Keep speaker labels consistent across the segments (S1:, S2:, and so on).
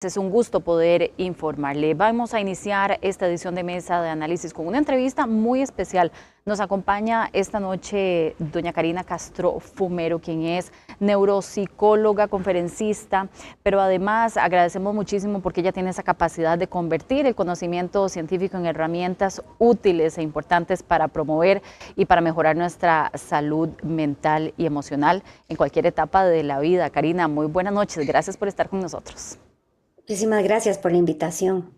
S1: Es un gusto poder informarle. Vamos a iniciar esta edición de Mesa de Análisis con una entrevista muy especial. Nos acompaña esta noche doña Karina Castro Fumero, quien es neuropsicóloga, conferencista, pero además agradecemos muchísimo porque ella tiene esa capacidad de convertir el conocimiento científico en herramientas útiles e importantes para promover y para mejorar nuestra salud mental y emocional en cualquier etapa de la vida. Karina, muy buenas noches. Gracias por estar con nosotros.
S2: Muchísimas gracias por la invitación.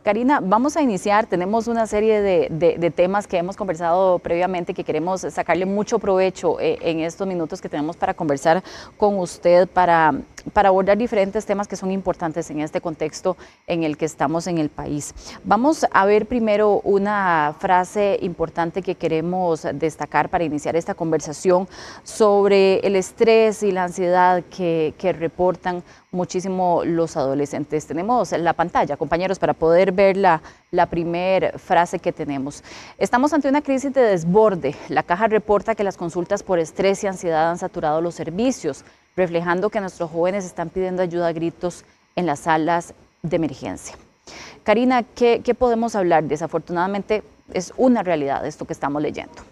S1: Karina, vamos a iniciar, tenemos una serie de temas que hemos conversado previamente que queremos sacarle mucho provecho en estos minutos que tenemos para conversar con usted, para abordar diferentes temas que son importantes en este contexto en el que estamos en el país. Vamos a ver primero una frase importante que queremos destacar para iniciar esta conversación sobre el estrés y la ansiedad que reportan muchísimo los adolescentes. Tenemos la pantalla, compañeros, para poder ver la primera frase que tenemos. Estamos ante una crisis de desborde. La Caja reporta que las consultas por estrés y ansiedad han saturado los servicios, reflejando que nuestros jóvenes están pidiendo ayuda a gritos en las salas de emergencia. Karina, ¿qué podemos hablar? Desafortunadamente es una realidad esto que estamos leyendo.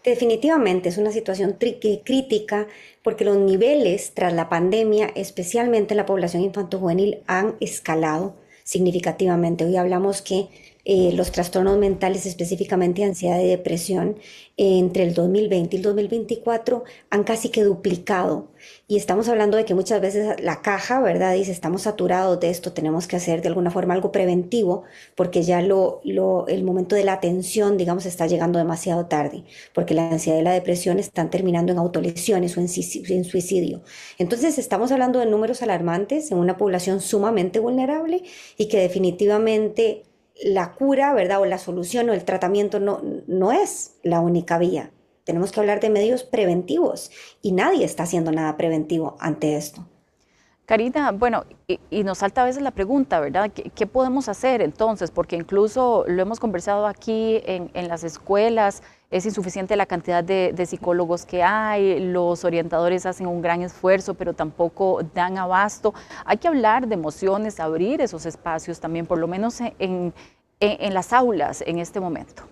S2: Definitivamente es una situación crítica porque los niveles tras la pandemia, especialmente en la población infantojuvenil, han escalado significativamente. Hoy hablamos que los trastornos mentales, específicamente ansiedad y depresión, entre el 2020 y el 2024 han casi que duplicado. Y estamos hablando de que muchas veces la Caja, ¿verdad?, dice, estamos saturados de esto, tenemos que hacer de alguna forma algo preventivo, porque ya el momento de la atención, digamos, está llegando demasiado tarde, porque la ansiedad y la depresión están terminando en autolesiones o en suicidio. Entonces estamos hablando de números alarmantes en una población sumamente vulnerable y que definitivamente la cura, ¿verdad?, o la solución o el tratamiento no es la única vía. Tenemos que hablar de medios preventivos y nadie está haciendo nada preventivo ante esto.
S1: Karina, bueno, y nos salta a veces la pregunta, ¿verdad? ¿Qué podemos hacer entonces? Porque incluso lo hemos conversado aquí en las escuelas, es insuficiente la cantidad de psicólogos que hay, los orientadores hacen un gran esfuerzo, pero tampoco dan abasto. Hay que hablar de emociones, abrir esos espacios también, por lo menos en las aulas en este momento.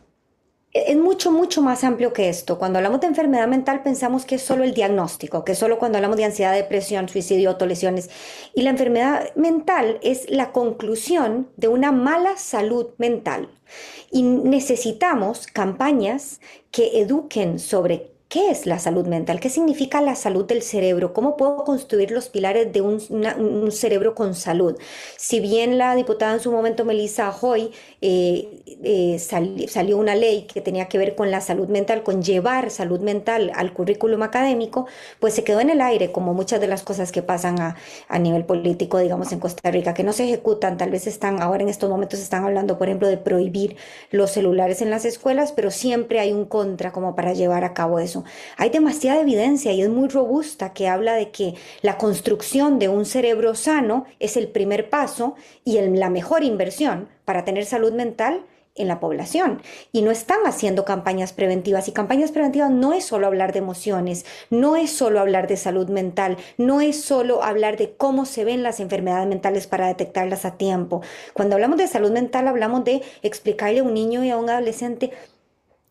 S2: Es mucho más amplio que esto. Cuando hablamos de enfermedad mental pensamos que es solo el diagnóstico, que es solo cuando hablamos de ansiedad, depresión, suicidio, autolesiones. Y la enfermedad mental es la conclusión de una mala salud mental. Y necesitamos campañas que eduquen sobre qué es la salud mental, qué significa la salud del cerebro, cómo puedo construir los pilares de un cerebro con salud. Si bien la diputada en su momento, Melissa Hoy, salió una ley que tenía que ver con la salud mental, con llevar salud mental al currículum académico, pues se quedó en el aire, como muchas de las cosas que pasan a nivel político, digamos, en Costa Rica, que no se ejecutan. Tal vez ahora en estos momentos están hablando, por ejemplo, de prohibir los celulares en las escuelas, pero siempre hay un contra como para llevar a cabo eso. Hay demasiada evidencia y es muy robusta que habla de que la construcción de un cerebro sano es el primer paso y la mejor inversión para tener salud mental en la población. Y no están haciendo campañas preventivas. Y campañas preventivas no es solo hablar de emociones, no es solo hablar de salud mental, no es solo hablar de cómo se ven las enfermedades mentales para detectarlas a tiempo. Cuando hablamos de salud mental hablamos de explicarle a un niño y a un adolescente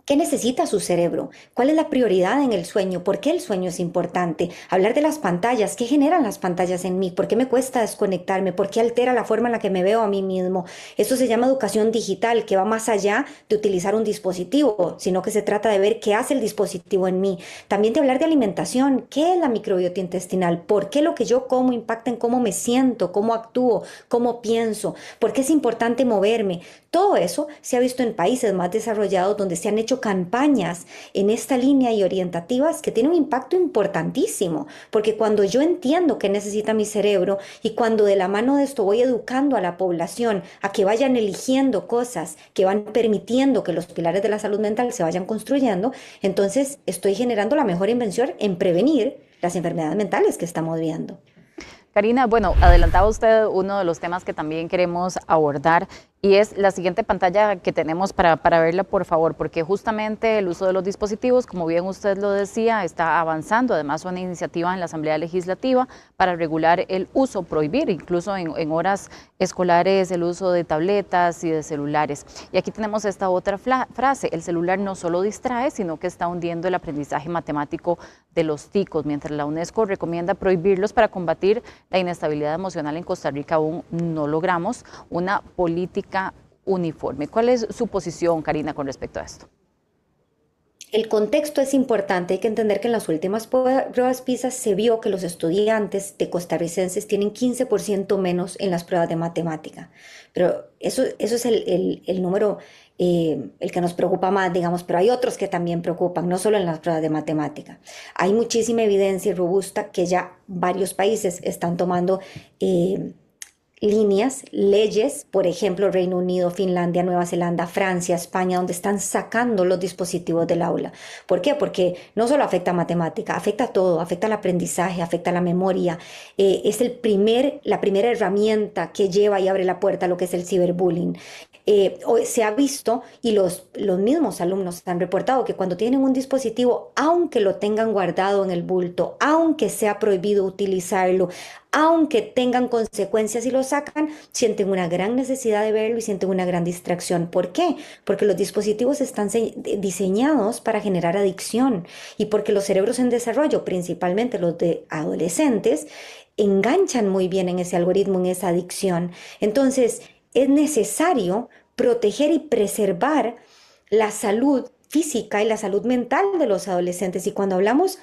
S2: ¿qué necesita su cerebro? ¿Cuál es la prioridad en el sueño? ¿Por qué el sueño es importante? Hablar de las pantallas. ¿Qué generan las pantallas en mí? ¿Por qué me cuesta desconectarme? ¿Por qué altera la forma en la que me veo a mí mismo? Eso se llama educación digital, que va más allá de utilizar un dispositivo, sino que se trata de ver qué hace el dispositivo en mí. También de hablar de alimentación. ¿Qué es la microbiota intestinal? ¿Por qué lo que yo como impacta en cómo me siento, cómo actúo, cómo pienso? ¿Por qué es importante moverme? Todo eso se ha visto en países más desarrollados donde se han hecho campañas en esta línea y orientativas que tienen un impacto importantísimo, porque cuando yo entiendo qué necesita mi cerebro y cuando de la mano de esto voy educando a la población a que vayan eligiendo cosas que van permitiendo que los pilares de la salud mental se vayan construyendo, entonces estoy generando la mejor inversión en prevenir las enfermedades mentales que estamos viendo.
S1: Karina, bueno, adelantaba usted uno de los temas que también queremos abordar Y es la siguiente pantalla que tenemos para verla, por favor, porque justamente el uso de los dispositivos, como bien usted lo decía, está avanzando. Además, una iniciativa en la Asamblea Legislativa para regular el uso, prohibir incluso en horas escolares el uso de tabletas y de celulares. Y aquí tenemos esta otra frase: el celular no solo distrae, sino que está hundiendo el aprendizaje matemático de los ticos, mientras la UNESCO recomienda prohibirlos para combatir la inestabilidad emocional en Costa Rica. Aún no logramos una política uniforme. ¿Cuál es su posición, Karina, con respecto a esto?
S2: El contexto es importante, hay que entender que en las últimas pruebas PISA se vio que los estudiantes de costarricenses tienen 15% menos en las pruebas de matemática, pero eso es el número, el que nos preocupa más, digamos, pero hay otros que también preocupan, no solo en las pruebas de matemática. Hay muchísima evidencia robusta que ya varios países están tomando líneas, leyes, por ejemplo, Reino Unido, Finlandia, Nueva Zelanda, Francia, España, donde están sacando los dispositivos del aula. ¿Por qué? Porque no solo afecta a matemática, afecta a todo, afecta al aprendizaje, afecta a la memoria. Es la primera herramienta que lleva y abre la puerta a lo que es el ciberbullying. Se ha visto y los mismos alumnos han reportado que cuando tienen un dispositivo, aunque lo tengan guardado en el bulto, aunque sea prohibido utilizarlo, aunque tengan consecuencias y lo sacan, sienten una gran necesidad de verlo y sienten una gran distracción. ¿Por qué? Porque los dispositivos están diseñados para generar adicción y porque los cerebros en desarrollo, principalmente los de adolescentes, enganchan muy bien en ese algoritmo, en esa adicción. Entonces, es necesario proteger y preservar la salud física y la salud mental de los adolescentes. Y cuando hablamos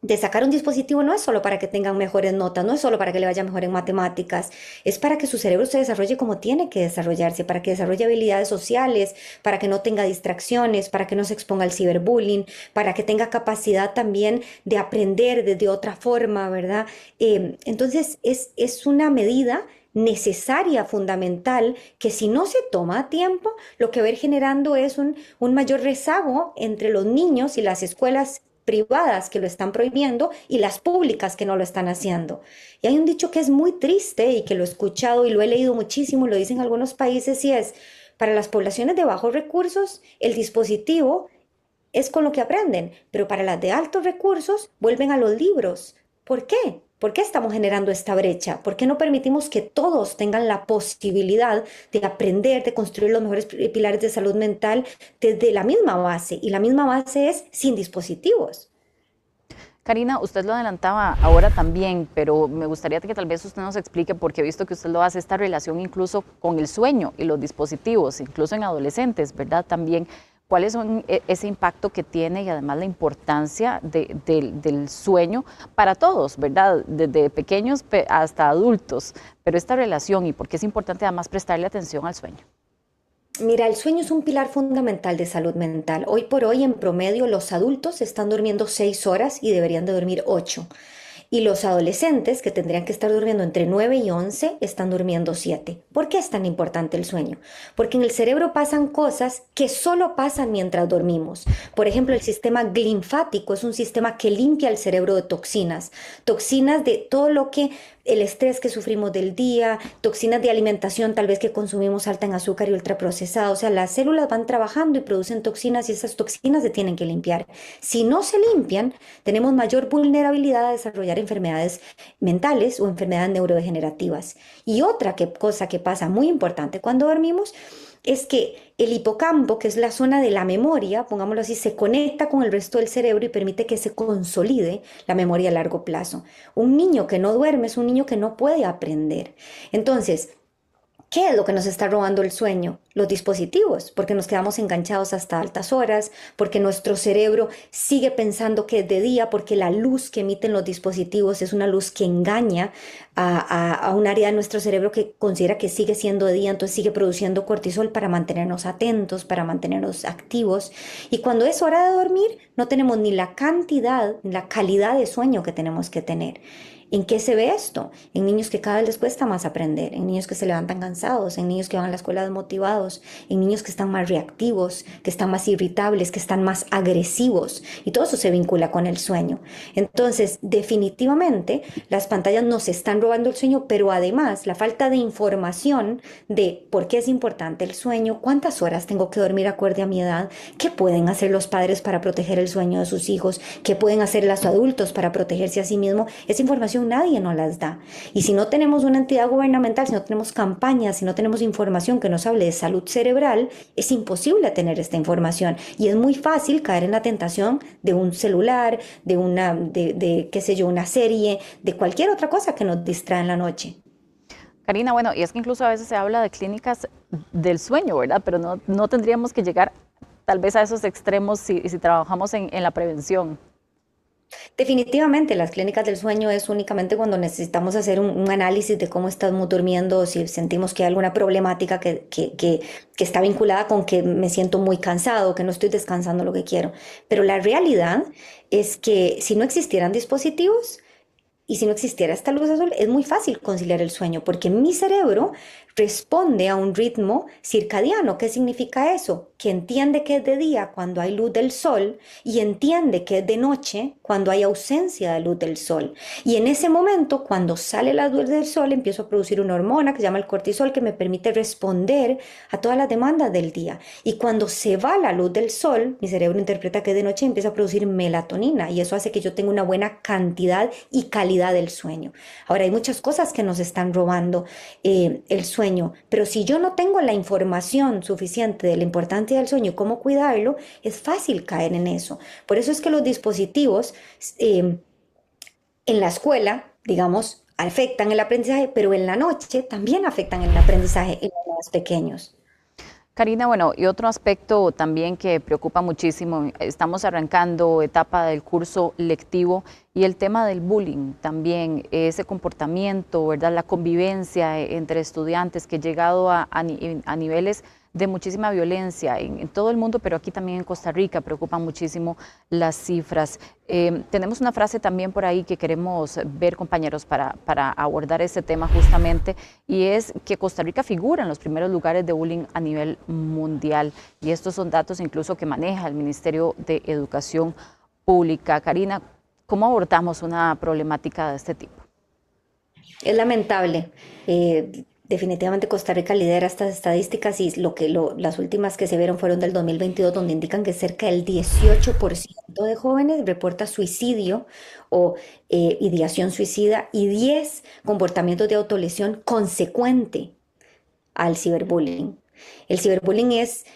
S2: de sacar un dispositivo, no es solo para que tengan mejores notas, no es solo para que le vaya mejor en matemáticas, es para que su cerebro se desarrolle como tiene que desarrollarse, para que desarrolle habilidades sociales, para que no tenga distracciones, para que no se exponga al ciberbullying, para que tenga capacidad también de aprender de otra forma, ¿verdad? Entonces es una medida necesaria, fundamental, que si no se toma a tiempo, lo que va a ir generando es un mayor rezago entre los niños y las escuelas privadas que lo están prohibiendo y las públicas que no lo están haciendo. Y hay un dicho que es muy triste y que lo he escuchado y lo he leído muchísimo, lo dicen algunos países, y es: para las poblaciones de bajos recursos, el dispositivo es con lo que aprenden, pero para las de altos recursos vuelven a los libros. ¿Por qué? ¿Por qué estamos generando esta brecha? ¿Por qué no permitimos que todos tengan la posibilidad de aprender, de construir los mejores pilares de salud mental desde la misma base? Y la misma base es sin dispositivos.
S1: Karina, usted lo adelantaba ahora también, pero me gustaría que tal vez usted nos explique, porque he visto que usted lo hace, esta relación incluso con el sueño y los dispositivos, incluso en adolescentes, ¿verdad? También, ¿cuáles son ese impacto que tiene y además la importancia del sueño para todos, ¿verdad? Desde pequeños hasta adultos, pero esta relación, y por qué es importante además prestarle atención al sueño.
S2: Mira, el sueño es un pilar fundamental de salud mental. Hoy por hoy, en promedio, los adultos están durmiendo 6 horas y deberían de dormir 8. Y los adolescentes, que tendrían que estar durmiendo entre 9 y 11, están durmiendo 7. ¿Por qué es tan importante el sueño? Porque en el cerebro pasan cosas que solo pasan mientras dormimos. Por ejemplo, el sistema linfático es un sistema que limpia el cerebro de toxinas. Toxinas de todo lo que el estrés que sufrimos del día, toxinas de alimentación tal vez que consumimos alta en azúcar y ultraprocesada. O sea, las células van trabajando y producen toxinas y esas toxinas se tienen que limpiar. Si no se limpian, tenemos mayor vulnerabilidad a desarrollar enfermedades mentales o enfermedades neurodegenerativas. Y otra cosa que pasa muy importante cuando dormimos es que el hipocampo, que es la zona de la memoria, pongámoslo así, se conecta con el resto del cerebro y permite que se consolide la memoria a largo plazo. Un niño que no duerme es un niño que no puede aprender. Entonces, ¿qué es lo que nos está robando el sueño? Los dispositivos, porque nos quedamos enganchados hasta altas horas, porque nuestro cerebro sigue pensando que es de día, porque la luz que emiten los dispositivos es una luz que engaña a un área de nuestro cerebro que considera que sigue siendo de día, entonces sigue produciendo cortisol para mantenernos atentos, para mantenernos activos. Y cuando es hora de dormir, no tenemos ni la cantidad ni la calidad de sueño que tenemos que tener. ¿En qué se ve esto? En niños que cada vez les cuesta más aprender, en niños que se levantan cansados, en niños que van a la escuela desmotivados, en niños que están más reactivos, que están más irritables, que están más agresivos. Y todo eso se vincula con el sueño. Entonces, definitivamente, las pantallas nos están robando el sueño, pero además la falta de información de por qué es importante el sueño, cuántas horas tengo que dormir acorde a mi edad, qué pueden hacer los padres para proteger el sueño de sus hijos, qué pueden hacer los adultos para protegerse a sí mismos. Esa información nadie nos las da. Y si no tenemos una entidad gubernamental, si no tenemos campañas, si no tenemos información que nos hable de salud cerebral, es imposible tener esta información. Y es muy fácil caer en la tentación de un celular, qué sé yo, una serie, de cualquier otra cosa que nos distrae en la noche.
S1: Karina, bueno, y es que incluso a veces se habla de clínicas del sueño, ¿verdad? Pero no tendríamos que llegar tal vez a esos extremos si trabajamos en la prevención.
S2: Definitivamente, las clínicas del sueño es únicamente cuando necesitamos hacer un análisis de cómo estamos durmiendo, o si sentimos que hay alguna problemática que está vinculada con que me siento muy cansado, que no estoy descansando lo que quiero. Pero la realidad es que si no existieran dispositivos, y si no existiera esta luz azul, es muy fácil conciliar el sueño, porque mi cerebro responde a un ritmo circadiano. ¿Qué significa eso? Que entiende que es de día cuando hay luz del sol y entiende que es de noche cuando hay ausencia de luz del sol. Y en ese momento, cuando sale la luz del sol, empiezo a producir una hormona que se llama el cortisol, que me permite responder a todas las demandas del día. Y cuando se va la luz del sol, mi cerebro interpreta que es de noche y empieza a producir melatonina, y eso hace que yo tenga una buena cantidad y calidad del sueño. Ahora, hay muchas cosas que nos están robando el sueño, pero si yo no tengo la información suficiente de la importancia del sueño y cómo cuidarlo, es fácil caer en eso. Por eso es que los dispositivos en la escuela, digamos, afectan el aprendizaje, pero en la noche también afectan el aprendizaje en los más pequeños.
S1: Karina, bueno, y otro aspecto también que preocupa muchísimo, estamos arrancando etapa del curso lectivo y el tema del bullying también, ese comportamiento, ¿verdad? La convivencia entre estudiantes que ha llegado a niveles de muchísima violencia en todo el mundo, pero aquí también en Costa Rica preocupan muchísimo las cifras. Tenemos una frase también por ahí que queremos ver, compañeros, para abordar este tema justamente, y es que Costa Rica figura en los primeros lugares de bullying a nivel mundial, y estos son datos incluso que maneja el Ministerio de Educación Pública. Karina, ¿cómo abordamos una problemática de este tipo?
S2: Es lamentable. Definitivamente Costa Rica lidera estas estadísticas, y las últimas que se vieron fueron del 2022, donde indican que cerca del 18% de jóvenes reporta suicidio o ideación suicida, y 10 comportamientos de autolesión consecuente al ciberbullying. El ciberbullying es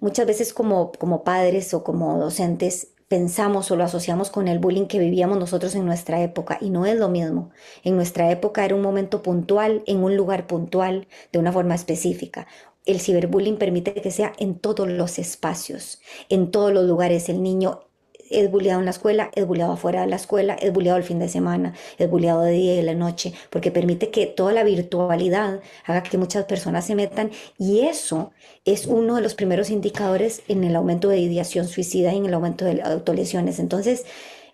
S2: muchas veces, como padres o como docentes, pensamos o lo asociamos con el bullying que vivíamos nosotros en nuestra época, y no es lo mismo. En nuestra época era un momento puntual, en un lugar puntual, de una forma específica. El ciberbullying permite que sea en todos los espacios, en todos los lugares. El niño es bulleado en la escuela, es bulleado afuera de la escuela, es bulleado el fin de semana, es bulleado de día y de la noche, porque permite que toda la virtualidad haga que muchas personas se metan, y eso es uno de los primeros indicadores en el aumento de ideación suicida y en el aumento de autolesiones. Entonces,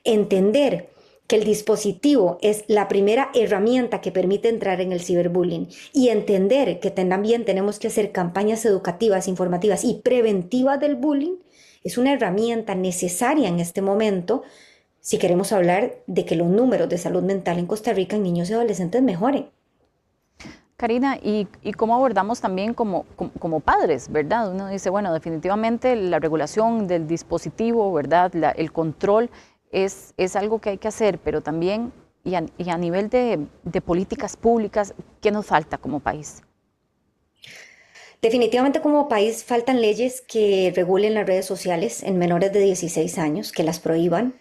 S2: entender que el dispositivo es la primera herramienta que permite entrar en el ciberbullying, y entender que también tenemos que hacer campañas educativas, informativas y preventivas del bullying, es una herramienta necesaria en este momento si queremos hablar de que los números de salud mental en Costa Rica en niños y adolescentes mejoren.
S1: Karina, ¿y cómo abordamos también como padres, verdad? Uno dice, bueno, definitivamente la regulación del dispositivo, ¿verdad? El control es algo que hay que hacer, pero también, y a nivel de políticas públicas, ¿qué nos falta como país?
S2: Definitivamente como país faltan leyes que regulen las redes sociales en menores de 16 años, que las prohíban.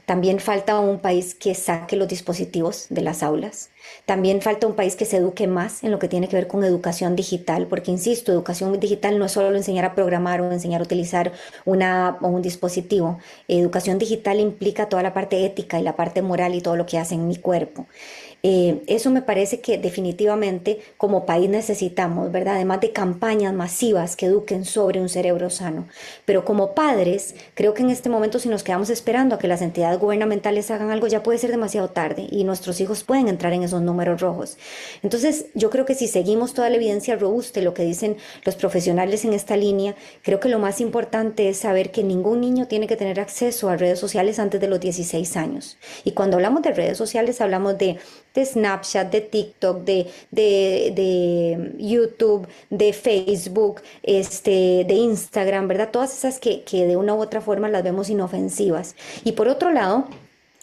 S2: También falta un país que saque los dispositivos de las aulas. También falta un país que se eduque más en lo que tiene que ver con educación digital, porque insisto, educación digital no es solo enseñar a programar o enseñar a utilizar un dispositivo. Educación digital implica toda la parte ética y la parte moral y todo lo que hace en mi cuerpo. Eso me parece que definitivamente como país necesitamos, ¿verdad? Además de campañas masivas que eduquen sobre un cerebro sano. Pero como padres, creo que en este momento si nos quedamos esperando a que las entidades gubernamentales hagan algo, ya puede ser demasiado tarde y nuestros hijos pueden entrar en esos números rojos. Entonces, yo creo que si seguimos toda la evidencia robusta y lo que dicen los profesionales en esta línea, creo que lo más importante es saber que ningún niño tiene que tener acceso a redes sociales antes de los 16 años. Y cuando hablamos de redes sociales, hablamos de Snapchat, de TikTok, de YouTube, de Facebook, de Instagram, ¿verdad? Todas esas que de una u otra forma las vemos inofensivas. Y por otro lado,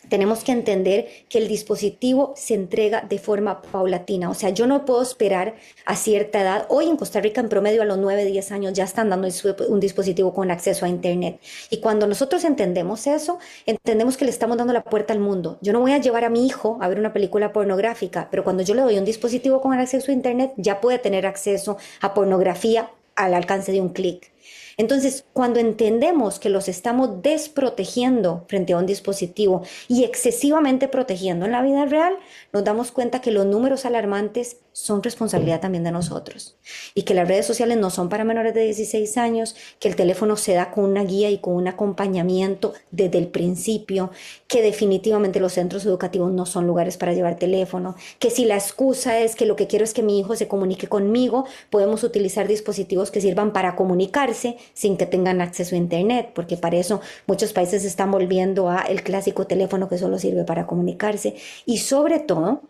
S2: tenemos que entender que el dispositivo se entrega de forma paulatina. O sea, yo no puedo esperar a cierta edad. Hoy en Costa Rica, en promedio, a los 9, 10 años ya están dando un dispositivo con acceso a Internet. Y cuando nosotros entendemos eso, entendemos que le estamos dando la puerta al mundo. Yo no voy a llevar a mi hijo a ver una película pornográfica, pero cuando yo le doy un dispositivo con acceso a Internet, ya puede tener acceso a pornografía al alcance de un clic. Entonces, cuando entendemos que los estamos desprotegiendo frente a un dispositivo y excesivamente protegiendo en la vida real, nos damos cuenta que los números alarmantes son responsabilidad también de nosotros y que las redes sociales no son para menores de 16 años, que el teléfono se da con una guía y con un acompañamiento desde el principio, que definitivamente los centros educativos no son lugares para llevar teléfono, que si la excusa es que lo que quiero es que mi hijo se comunique conmigo, podemos utilizar dispositivos que sirvan para comunicarse sin que tengan acceso a Internet, porque para eso muchos países se están volviendo a el clásico teléfono que solo sirve para comunicarse. Y sobre todo,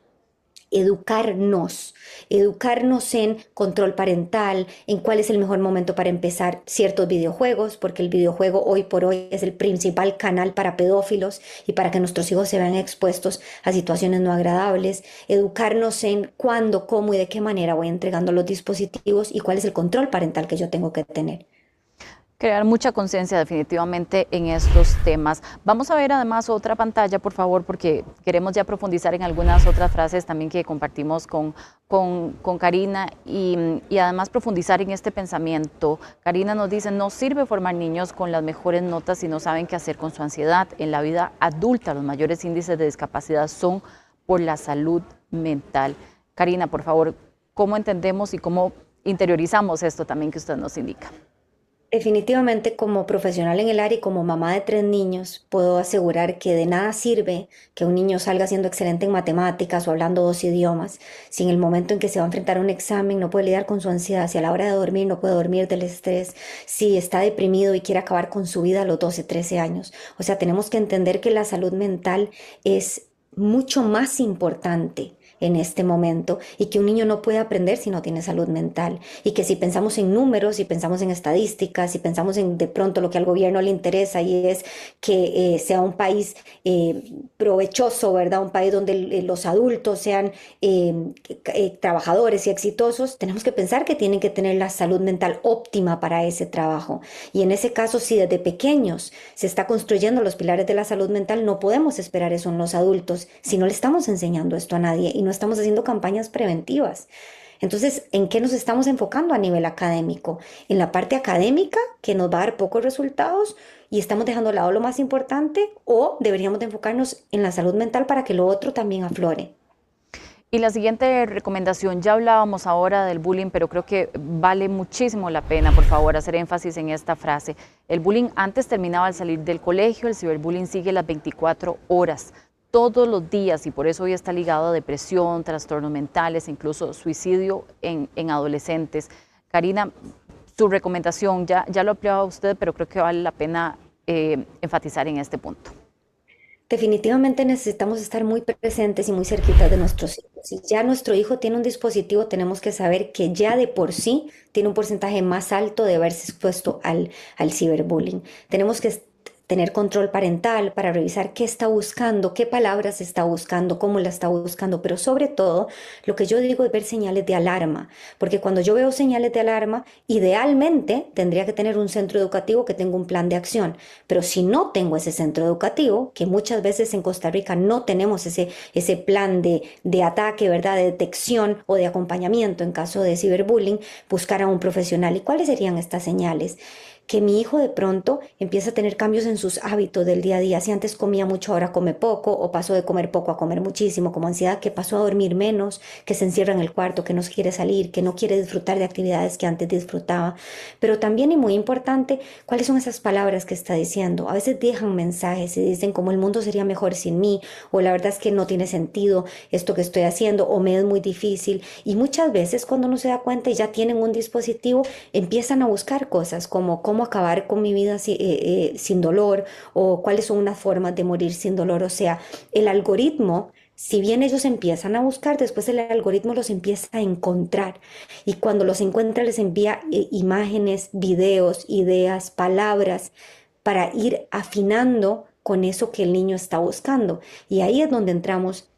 S2: educarnos en control parental, en cuál es el mejor momento para empezar ciertos videojuegos, porque el videojuego hoy por hoy es el principal canal para pedófilos y para que nuestros hijos se vean expuestos a situaciones no agradables, educarnos en cuándo, cómo y de qué manera voy entregando los dispositivos y cuál es el control parental que yo tengo que tener.
S1: Crear mucha conciencia definitivamente en estos temas. Vamos a ver además otra pantalla, por favor, porque queremos ya profundizar en algunas otras frases también que compartimos con Karina y además profundizar en este pensamiento. Karina nos dice, no sirve formar niños con las mejores notas si no saben qué hacer con su ansiedad. En la vida adulta los mayores índices de discapacidad son por la salud mental. Karina, por favor, ¿cómo entendemos y cómo interiorizamos esto también que usted nos indica?
S2: Definitivamente, como profesional en el área y como mamá de 3 niños, puedo asegurar que de nada sirve que un niño salga siendo excelente en matemáticas o hablando 2 idiomas, si en el momento en que se va a enfrentar a un examen no puede lidiar con su ansiedad, si a la hora de dormir no puede dormir del estrés, si está deprimido y quiere acabar con su vida a los 12, 13 años. O sea, tenemos que entender que la salud mental es mucho más importante en este momento y que un niño no puede aprender si no tiene salud mental y que si pensamos en números, si pensamos en estadísticas, si pensamos en de pronto lo que al gobierno le interesa y es que sea un país provechoso, ¿verdad? Un país donde los adultos sean trabajadores y exitosos, tenemos que pensar que tienen que tener la salud mental óptima para ese trabajo y en ese caso si desde pequeños se está construyendo los pilares de la salud mental, no podemos esperar eso en los adultos si no le estamos enseñando esto a nadie y no estamos haciendo campañas preventivas. Entonces, ¿en qué nos estamos enfocando a nivel académico? En la parte académica, que nos va a dar pocos resultados y estamos dejando de lado lo más importante, o deberíamos de enfocarnos en la salud mental para que lo otro también aflore.
S1: Y la siguiente recomendación, ya hablábamos ahora del bullying, pero creo que vale muchísimo la pena, por favor, hacer énfasis en esta frase. El bullying antes terminaba al salir del colegio, el ciberbullying sigue las 24 horas. Todos los días y por eso hoy está ligado a depresión, trastornos mentales, incluso suicidio en adolescentes. Karina, su recomendación, ya lo ampliaba usted, pero creo que vale la pena enfatizar en este punto.
S2: Definitivamente necesitamos estar muy presentes y muy cerquitas de nuestros hijos. Si ya nuestro hijo tiene un dispositivo, tenemos que saber que ya de por sí tiene un porcentaje más alto de verse expuesto al ciberbullying. Tenemos que tener control parental para revisar qué está buscando, qué palabras está buscando, cómo la está buscando, pero sobre todo lo que yo digo es ver señales de alarma, porque cuando yo veo señales de alarma, idealmente tendría que tener un centro educativo que tenga un plan de acción, pero si no tengo ese centro educativo, que muchas veces en Costa Rica no tenemos ese plan de ataque, ¿verdad?, de detección o de acompañamiento en caso de ciberbullying, buscar a un profesional. ¿Y cuáles serían estas señales? que mi hijo de pronto empieza a tener cambios en sus hábitos del día a día. Si antes comía mucho, ahora come poco, o pasó de comer poco a comer muchísimo, como ansiedad, que pasó a dormir menos, que se encierra en el cuarto, que no quiere salir, que no quiere disfrutar de actividades que antes disfrutaba. Pero también, y muy importante, ¿cuáles son esas palabras que está diciendo? A veces dejan mensajes y dicen como el mundo sería mejor sin mí, o la verdad es que no tiene sentido esto que estoy haciendo, o me es muy difícil. Y muchas veces cuando uno se da cuenta y ya tienen un dispositivo, empiezan a buscar cosas como cómo acabar con mi vida sin dolor, o cuáles son unas formas de morir sin dolor. O sea, el algoritmo, si bien ellos empiezan a buscar, después el algoritmo los empieza a encontrar. Y cuando los encuentra, les envía imágenes, videos, ideas, palabras para ir afinando con eso que el niño está buscando. Y ahí es donde entramos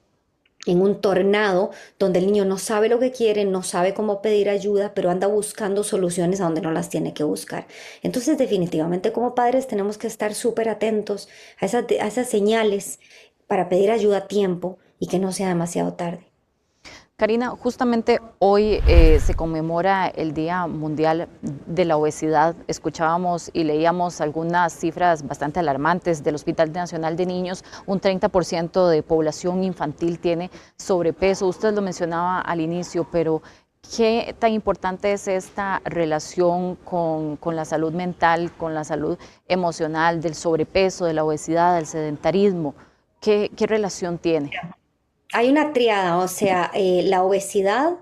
S2: en un tornado donde el niño no sabe lo que quiere, no sabe cómo pedir ayuda, pero anda buscando soluciones a donde no las tiene que buscar. Entonces, definitivamente como padres tenemos que estar súper atentos a esas señales para pedir ayuda a tiempo y que no sea demasiado tarde.
S1: Karina, justamente hoy se conmemora el Día Mundial de la Obesidad. Escuchábamos y leíamos algunas cifras bastante alarmantes del Hospital Nacional de Niños. Un 30% de población infantil tiene sobrepeso. Usted lo mencionaba al inicio, pero ¿qué tan importante es esta relación con la salud mental, con la salud emocional, del sobrepeso, de la obesidad, del sedentarismo? ¿Qué relación tiene?
S2: Hay una triada, o sea, la obesidad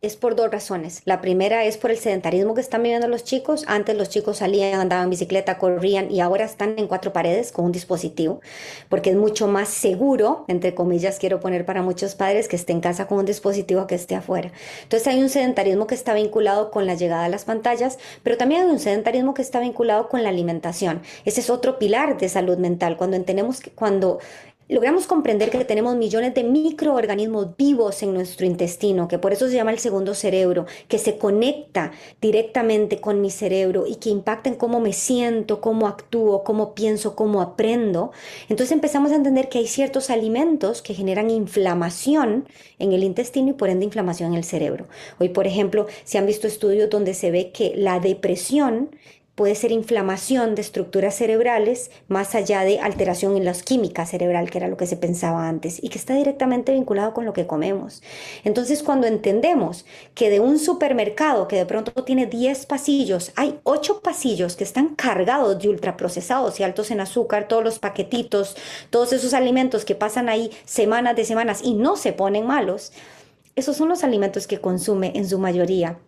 S2: es por dos razones. La primera es por el sedentarismo que están viviendo los chicos. Antes los chicos salían, andaban en bicicleta, corrían, y ahora están en cuatro paredes con un dispositivo, porque es mucho más seguro, entre comillas, quiero poner para muchos padres, que esté en casa con un dispositivo que esté afuera. Entonces hay un sedentarismo que está vinculado con la llegada a las pantallas, pero también hay un sedentarismo que está vinculado con la alimentación. Ese es otro pilar de salud mental. Cuando logramos comprender que tenemos millones de microorganismos vivos en nuestro intestino, que por eso se llama el segundo cerebro, que se conecta directamente con mi cerebro y que impacta en cómo me siento, cómo actúo, cómo pienso, cómo aprendo. Entonces empezamos a entender que hay ciertos alimentos que generan inflamación en el intestino y por ende inflamación en el cerebro. Hoy, por ejemplo, se han visto estudios donde se ve que la depresión puede ser inflamación de estructuras cerebrales más allá de alteración en la química cerebral, que era lo que se pensaba antes, y que está directamente vinculado con lo que comemos. Entonces, cuando entendemos que de un supermercado que de pronto tiene 10 pasillos, hay 8 pasillos que están cargados de ultraprocesados y altos en azúcar, todos los paquetitos, todos esos alimentos que pasan ahí semanas de semanas y no se ponen malos, esos son los alimentos que consume en su mayoría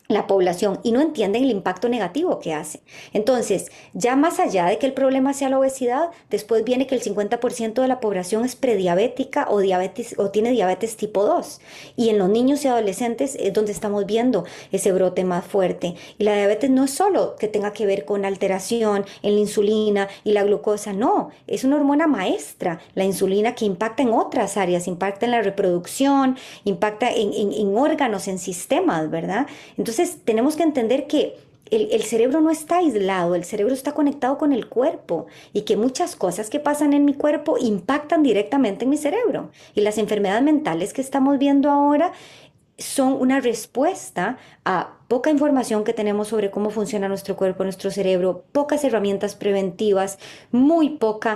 S2: la población, y no entienden el impacto negativo que hace. Entonces, ya más allá de que el problema sea la obesidad, después viene que el 50% de la población es prediabética o diabetes, o tiene diabetes tipo 2. Y en los niños y adolescentes es donde estamos viendo ese brote más fuerte. Y la diabetes no es solo que tenga que ver con alteración en la insulina y la glucosa, no, es una hormona maestra, la insulina, que impacta en otras áreas, impacta en la reproducción, impacta en órganos, en sistemas, ¿verdad? Entonces, tenemos que entender que el cerebro no está aislado, el cerebro está conectado con el cuerpo, y que muchas cosas que pasan en mi cuerpo impactan directamente en mi cerebro. Y las enfermedades mentales que estamos viendo ahora son una respuesta a poca información que tenemos sobre cómo funciona nuestro cuerpo, nuestro cerebro, pocas herramientas preventivas, muy pocos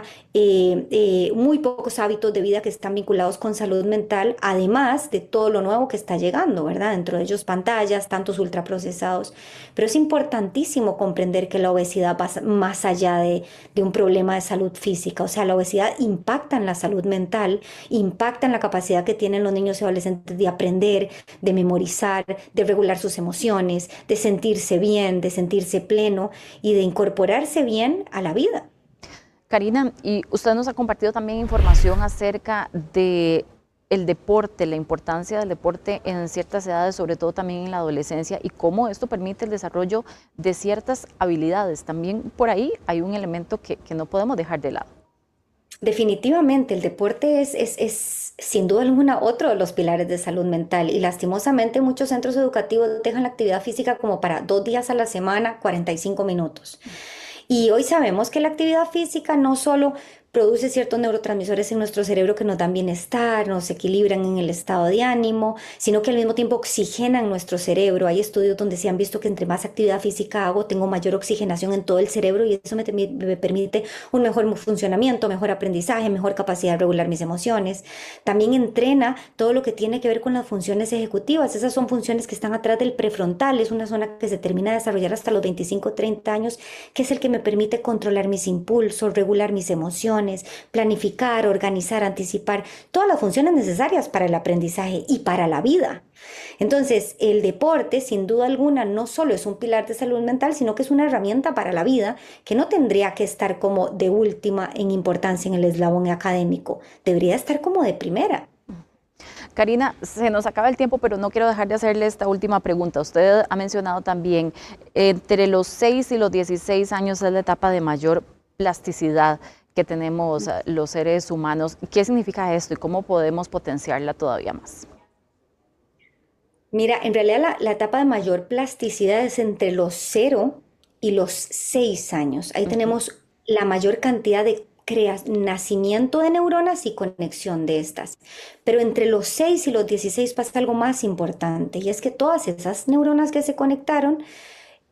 S2: hábitos de vida que están vinculados con salud mental, además de todo lo nuevo que está llegando, ¿verdad? Dentro de ellos pantallas, tantos ultraprocesados. Pero es importantísimo comprender que la obesidad va más allá de un problema de salud física. O sea, la obesidad impacta en la salud mental, impacta en la capacidad que tienen los niños y adolescentes de aprender, de memorizar, de regular sus emociones, de sentirse bien, de sentirse pleno y de incorporarse bien a la vida.
S1: Karina, y usted nos ha compartido también información acerca de el deporte, la importancia del deporte en ciertas edades, sobre todo también en la adolescencia, y cómo esto permite el desarrollo de ciertas habilidades. También por ahí hay un elemento que no podemos dejar de lado.
S2: Definitivamente, el deporte es sin duda alguna otro de los pilares de salud mental, y lastimosamente muchos centros educativos dejan la actividad física como para 2 días a la semana, 45 minutos. Y hoy sabemos que la actividad física no solo produce ciertos neurotransmisores en nuestro cerebro que nos dan bienestar, nos equilibran en el estado de ánimo, sino que al mismo tiempo oxigenan nuestro cerebro. Hay estudios donde se han visto que entre más actividad física hago, tengo mayor oxigenación en todo el cerebro y eso me permite un mejor funcionamiento, mejor aprendizaje, mejor capacidad de regular mis emociones. También entrena todo lo que tiene que ver con las funciones ejecutivas. Esas son funciones que están atrás del prefrontal, es una zona que se termina de desarrollar hasta los 25 o 30 años, que es el que me permite controlar mis impulsos, regular mis emociones, planificar, organizar, anticipar, todas las funciones necesarias para el aprendizaje y para la vida. Entonces, el deporte, sin duda alguna, no solo es un pilar de salud mental, sino que es una herramienta para la vida que no tendría que estar como de última en importancia en el eslabón académico, debería estar como de primera.
S1: Karina, se nos acaba el tiempo, pero no quiero dejar de hacerle esta última pregunta. Usted ha mencionado también, entre los 6 y los 16 años es la etapa de mayor plasticidad que tenemos los seres humanos. ¿Qué significa esto y cómo podemos potenciarla todavía más?
S2: Mira, en realidad la etapa de mayor plasticidad es entre los 0 y los 6 años. Ahí tenemos la mayor cantidad de nacimiento de neuronas y conexión de estas. Pero entre los 6 y los 16 pasa algo más importante, y es que todas esas neuronas que se conectaron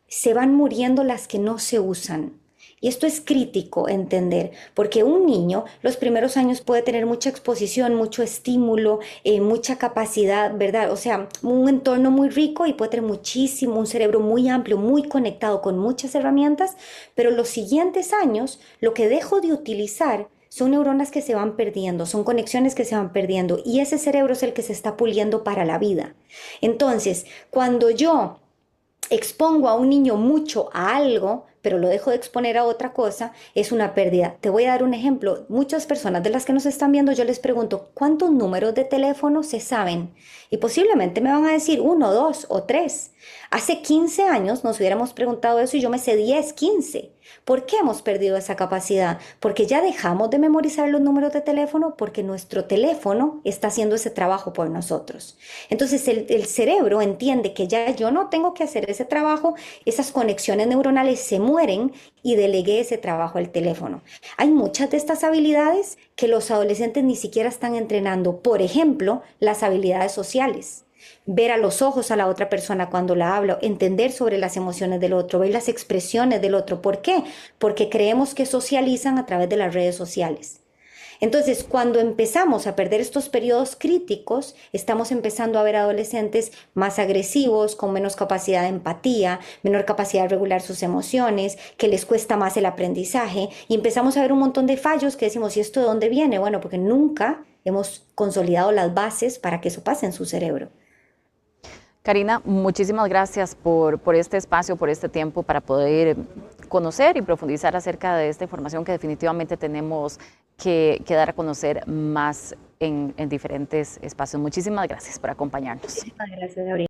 S2: se van muriendo las que no se usan. Y esto es crítico entender, porque un niño los primeros años puede tener mucha exposición, mucho estímulo, mucha capacidad, ¿verdad? O sea, un entorno muy rico y puede tener muchísimo, un cerebro muy amplio, muy conectado con muchas herramientas, pero los siguientes años lo que dejo de utilizar son neuronas que se van perdiendo, son conexiones que se van perdiendo y ese cerebro es el que se está puliendo para la vida. Entonces, cuando yo expongo a un niño mucho a algo, pero lo dejo de exponer a otra cosa, es una pérdida. Te voy a dar un ejemplo. Muchas personas de las que nos están viendo, yo les pregunto, ¿cuántos números de teléfono se saben? Y posiblemente me van a decir 1, 2 o 3. Hace 15 años nos hubiéramos preguntado eso y yo me sé 10, 15. ¿Por qué hemos perdido esa capacidad? Porque ya dejamos de memorizar los números de teléfono porque nuestro teléfono está haciendo ese trabajo por nosotros. Entonces el cerebro entiende que ya yo no tengo que hacer ese trabajo, esas conexiones neuronales se mueren y delegué ese trabajo al teléfono. Hay muchas de estas habilidades que los adolescentes ni siquiera están entrenando. Por ejemplo, las habilidades sociales. Ver a los ojos a la otra persona cuando la hablo, entender sobre las emociones del otro, ver las expresiones del otro. ¿Por qué? Porque creemos que socializan a través de las redes sociales. Entonces, cuando empezamos a perder estos periodos críticos, estamos empezando a ver adolescentes más agresivos, con menos capacidad de empatía, menor capacidad de regular sus emociones, que les cuesta más el aprendizaje y empezamos a ver un montón de fallos que decimos, ¿y esto de dónde viene? Bueno, porque nunca hemos consolidado las bases para que eso pase en su cerebro.
S1: Karina, muchísimas gracias por este espacio, por este tiempo para poder conocer y profundizar acerca de esta información que definitivamente tenemos que dar a conocer más en diferentes espacios. Muchísimas gracias por acompañarnos.
S2: Muchísimas gracias, Gabriela.